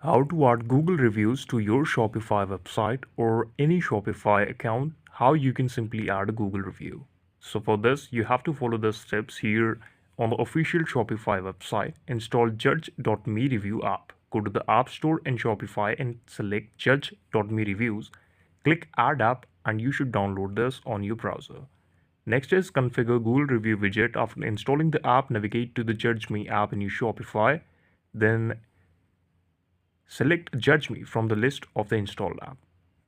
How to add Google reviews to your Shopify website or any Shopify account, how you can simply add a Google review. So for this, you have to follow the steps here on the official Shopify website. Install Judge.me review app. Go to the App Store in Shopify and select Judge.me reviews. Click Add app and you should download this on your browser. Next is configure Google review widget. After installing the app, navigate to the Judge Me app in your Shopify. Then select Judge Me from the list of the installed app.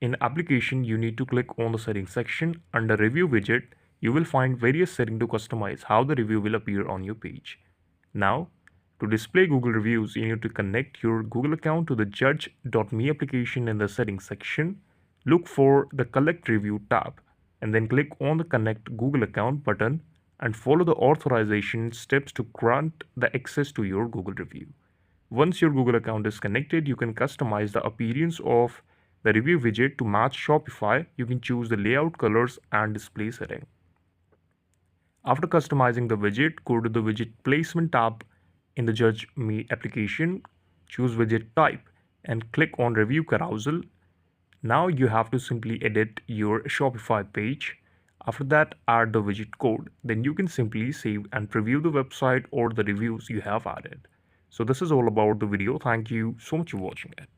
In application, you need to click on the settings section. Under review widget, you will find various settings to customize how the review will appear on your page. Now, to display Google reviews, you need to connect your Google account to the Judge.me application in the settings section. Look for the Collect Review tab and then click on the Connect Google account button and follow the authorization steps to grant the access to your Google review. Once your Google account is connected, you can customize the appearance of the review widget to match Shopify. You can choose the layout, colors, and display setting. After customizing the widget, go to the widget placement tab in the Judge Me application, choose widget type, and click on review carousel. Now you have to simply edit your Shopify page. After that, add the widget code. Then you can simply save and preview the website or the reviews you have added. So this is all about the video. Thank you so much for watching it.